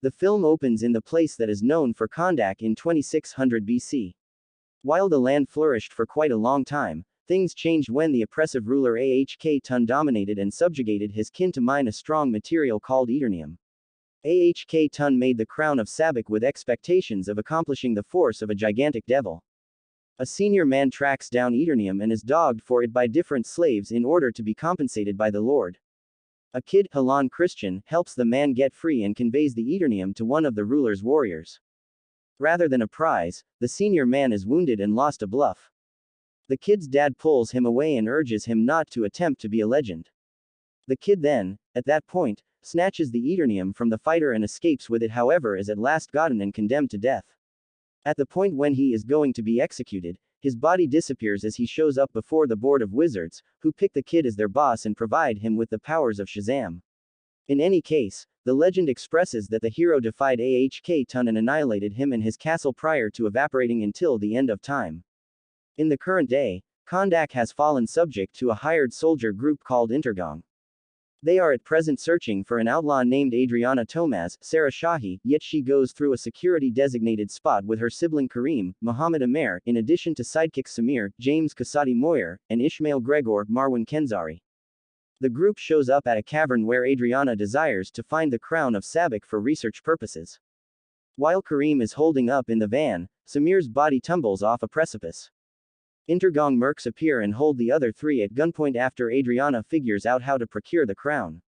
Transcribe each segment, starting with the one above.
The film opens in the place that is known for Kondak in 2600 BC. While the land flourished for quite a long time, things changed when the oppressive ruler Ahk-Tun dominated and subjugated his kin to mine a strong material called Eternium. Ahk-Tun made the crown of Sabak with expectations of accomplishing the force of a gigantic devil. A senior man tracks down Eternium and is dogged for it by different slaves in order to be compensated by the Lord. A kid, Halan Christian, helps the man get free and conveys the Eternium to one of the ruler's warriors. Rather than a prize, the senior man is wounded and lost a bluff. The kid's dad pulls him away and urges him not to attempt to be a legend. The kid then, at that point, snatches the Eternium from the fighter and escapes with it, however is at last gotten and condemned to death. At the point when he is going to be executed, his body disappears as he shows up before the board of wizards, who pick the kid as their boss and provide him with the powers of Shazam. In any case, the legend expresses that the hero defied Ahk-Tun and annihilated him and his castle prior to evaporating until the end of time. In the current day, Kondak has fallen subject to a hired soldier group called Intergang. They are at present searching for an outlaw named Adriana Tomaz, Sarah Shahi, yet she goes through a security-designated spot with her sibling Kareem, Muhammad Amer, in addition to sidekicks Samir, James Kasadi Moyer, and Ishmael Gregor, Marwan Kenzari. The group shows up at a cavern where Adriana desires to find the crown of Sabak for research purposes. While Kareem is holding up in the van, Samir's body tumbles off a precipice. Intergang mercs appear and hold the other three at gunpoint after Adriana figures out how to procure the crown.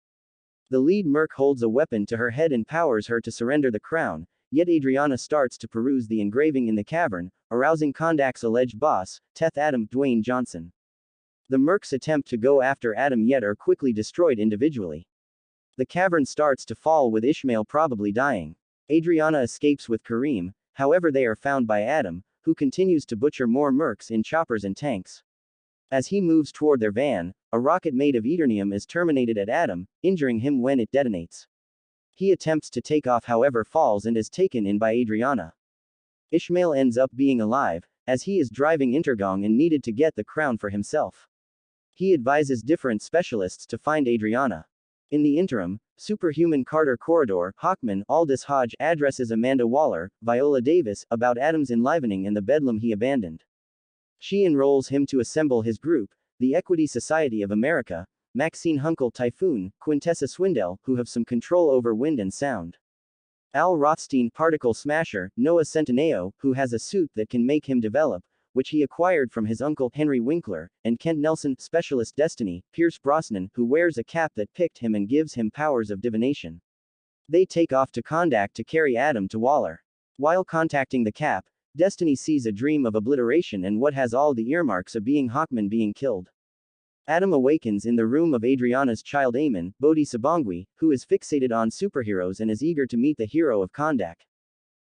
The lead merc holds a weapon to her head and powers her to surrender the crown, yet Adriana starts to peruse the engraving in the cavern, arousing Kondak's alleged boss, Teth Adam Dwayne Johnson. The mercs attempt to go after Adam yet are quickly destroyed individually. The cavern starts to fall with Ishmael probably dying. Adriana escapes with Kareem, however they are found by Adam, who continues to butcher more mercs in choppers and tanks. As he moves toward their van, a rocket made of Eternium is terminated at Adam, injuring him when it detonates. He attempts to take off however falls and is taken in by Adriana. Ishmael ends up being alive, as he is driving Intergang and needed to get the crown for himself. He advises different specialists to find Adriana. In the interim, superhuman Carter Corridor, Hawkman, Aldous Hodge, addresses Amanda Waller, Viola Davis, about Adam's enlivening and the bedlam he abandoned. She enrolls him to assemble his group, the Equity Society of America, Maxine Hunkel Typhoon, Quintessa Swindell, who have some control over wind and sound. Al Rothstein Particle Smasher, Noah Centineo, who has a suit that can make him develop, which he acquired from his uncle, Henry Winkler, and Kent Nelson, Specialist Destiny, Pierce Brosnan, who wears a cap that picked him and gives him powers of divination. They take off to Kondak to carry Adam to Waller. While contacting the cap, Destiny sees a dream of obliteration and what has all the earmarks of being Hawkman being killed. Adam awakens in the room of Adriana's child Eamon, Bodhi Sabongwi, who is fixated on superheroes and is eager to meet the hero of Kondak.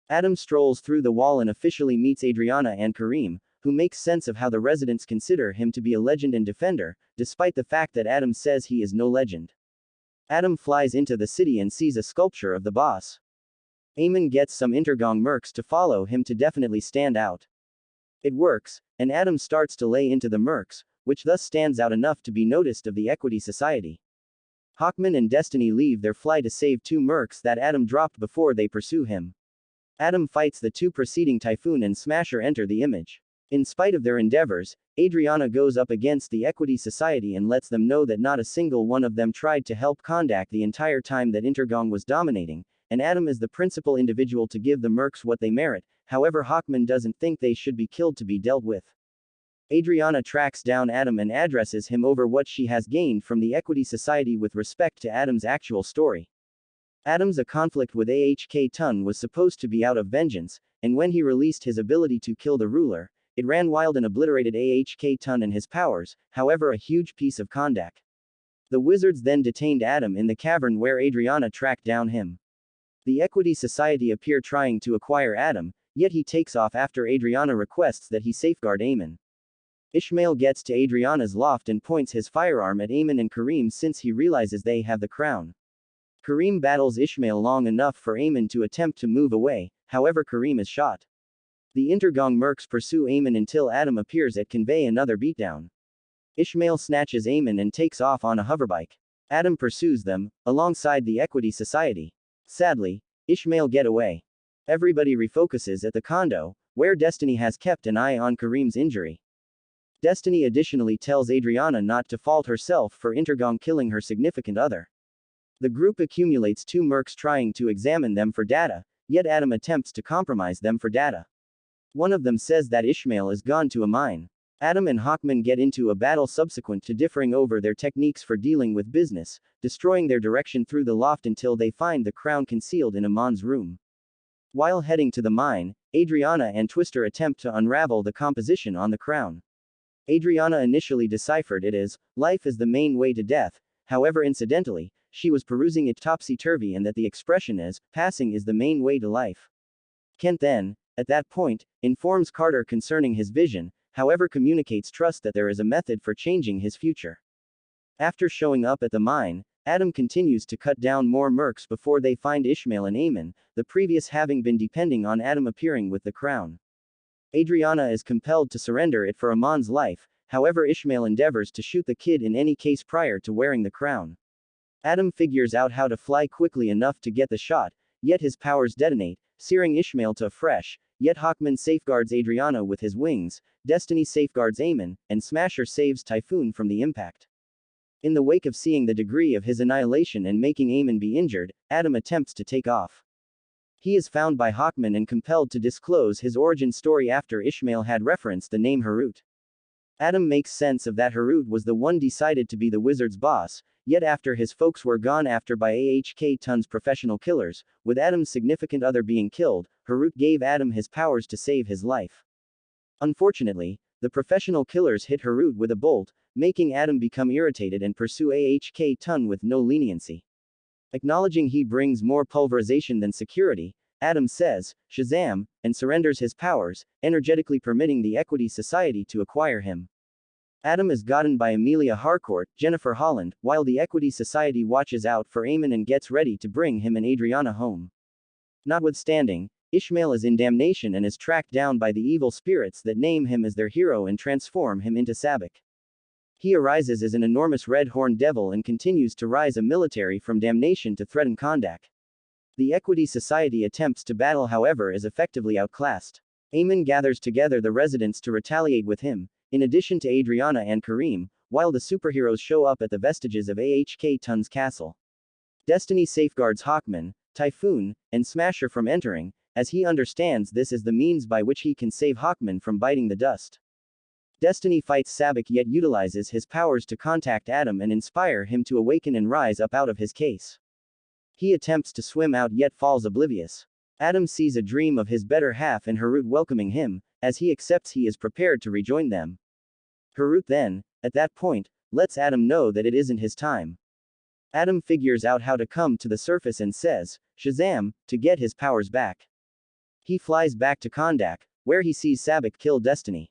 Adam strolls through the wall and officially meets Adriana and Kareem, who makes sense of how the residents consider him to be a legend and defender, despite the fact that Adam says he is no legend. Adam flies into the city and sees a sculpture of the boss. Eamon gets some Intergang mercs to follow him to definitely stand out. It works, and Adam starts to lay into the mercs, which thus stands out enough to be noticed of the Equity Society. Hawkman and Destiny leave their fly to save two mercs that Adam dropped before they pursue him. Adam fights the two preceding Typhoon and Smasher enter the image. In spite of their endeavors, Adriana goes up against the Equity Society and lets them know that not a single one of them tried to help Kondak the entire time that Intergang was dominating, and Adam is the principal individual to give the mercs what they merit, however Hawkman doesn't think they should be killed to be dealt with. Adriana tracks down Adam and addresses him over what she has gained from the Equity Society with respect to Adam's actual story. Adam's conflict with Ahk-Tun was supposed to be out of vengeance, and when he released his ability to kill the ruler, it ran wild and obliterated Ahk-Tun and his powers, however a huge piece of Kondak. The wizards then detained Adam in the cavern where Adriana tracked down him. The Equity Society appear trying to acquire Adam, yet he takes off after Adriana requests that he safeguard Eamon. Ishmael gets to Adriana's loft and points his firearm at Eamon and Kareem since he realizes they have the crown. Kareem battles Ishmael long enough for Eamon to attempt to move away, however Kareem is shot. The Intergang mercs pursue Eamon until Adam appears at convey another beatdown. Ishmael snatches Eamon and takes off on a hoverbike. Adam pursues them, alongside the Equity Society. Sadly, Ishmael get away. Everybody refocuses at the condo, where Destiny has kept an eye on Kareem's injury. Destiny additionally tells Adriana not to fault herself for Intergang killing her significant other. The group accumulates 2 mercs trying to examine them for data, yet Adam attempts to compromise them for data. One of them says that Ishmael is gone to a mine. Adam and Hawkman get into a battle subsequent to differing over their techniques for dealing with business, destroying their direction through the loft until they find the crown concealed in Amon's room. While heading to the mine, Adriana and Twister attempt to unravel the composition on the crown. Adriana initially deciphered it as, life is the main way to death, however incidentally, she was perusing it topsy-turvy and that the expression is, passing is the main way to life. Kent then, at that point, informs Carter concerning his vision, however communicates trust that there is a method for changing his future. After showing up at the mine, Adam continues to cut down more mercs before they find Ishmael and Eamon, the previous having been depending on Adam appearing with the crown. Adriana is compelled to surrender it for Amon's life, however Ishmael endeavors to shoot the kid in any case prior to wearing the crown. Adam figures out how to fly quickly enough to get the shot, yet his powers detonate, searing Ishmael to a fresh, yet Hawkman safeguards Adriana with his wings, Destiny safeguards Eamon, and Smasher saves Typhoon from the impact. In the wake of seeing the degree of his annihilation and making Eamon be injured, Adam attempts to take off. He is found by Hawkman and compelled to disclose his origin story after Ishmael had referenced the name Harut. Adam makes sense of that Harut was the one decided to be the wizard's boss, yet after his folks were gone after by AHK Tun's professional killers, with Adam's significant other being killed, Harut gave Adam his powers to save his life. Unfortunately, the professional killers hit Harut with a bolt, making Adam become irritated and pursue AHK Tun with no leniency. Acknowledging he brings more pulverization than security, Adam says, Shazam, and surrenders his powers, energetically permitting the Equity Society to acquire him. Adam is gotten by Amelia Harcourt, Jennifer Holland, while the Equity Society watches out for Eamon and gets ready to bring him and Adriana home. Notwithstanding, Ishmael is in damnation and is tracked down by the evil spirits that name him as their hero and transform him into Sabbac. He arises as an enormous red-horned devil and continues to rise a military from damnation to threaten Kondak. The Equity Society attempts to battle however is effectively outclassed. Eamon gathers together the residents to retaliate with him, in addition to Adriana and Kareem, while the superheroes show up at the vestiges of AHK Tun's castle. Destiny safeguards Hawkman, Typhoon, and Smasher from entering, as he understands this is the means by which he can save Hawkman from biting the dust. Destiny fights Sabbac yet utilizes his powers to contact Adam and inspire him to awaken and rise up out of his case. He attempts to swim out yet falls oblivious. Adam sees a dream of his better half and Harut welcoming him, as he accepts he is prepared to rejoin them. Harut then, at that point, lets Adam know that it isn't his time. Adam figures out how to come to the surface and says, Shazam, to get his powers back. He flies back to Kondak, where he sees Sabbac kill Destiny.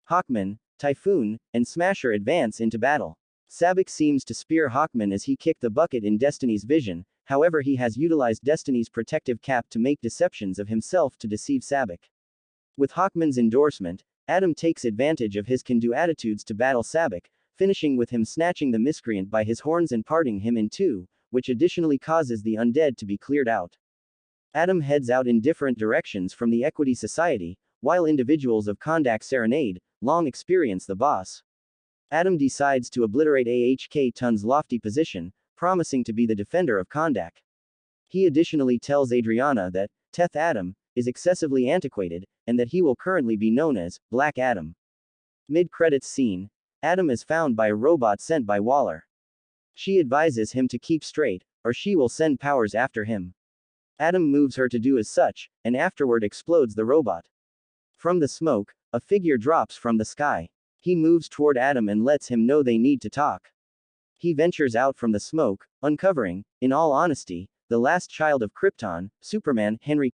Hawkman, Typhoon, and Smasher advance into battle. Sabbac seems to spear Hawkman as he kicked the bucket in Destiny's vision, however he has utilized Destiny's protective cap to make deceptions of himself to deceive Sabbac. With Hawkman's endorsement, Adam takes advantage of his can-do attitudes to battle Sabbac, finishing with him snatching the miscreant by his horns and parting him in two, which additionally causes the undead to be cleared out. Adam heads out in different directions from the Equity Society, while individuals of Kondak Serenade, long experience the boss. Adam decides to obliterate AHK Tun's lofty position, promising to be the defender of Kondak. He additionally tells Adriana that, Teth Adam, is excessively antiquated, and that he will currently be known as Black Adam. Mid-credits scene, Adam is found by a robot sent by Waller. She advises him to keep straight, or she will send powers after him. Adam moves her to do as such, and afterward explodes the robot. From the smoke, a figure drops from the sky. He moves toward Adam and lets him know they need to talk. He ventures out from the smoke, uncovering, in all honesty, the last child of Krypton, Superman, Henry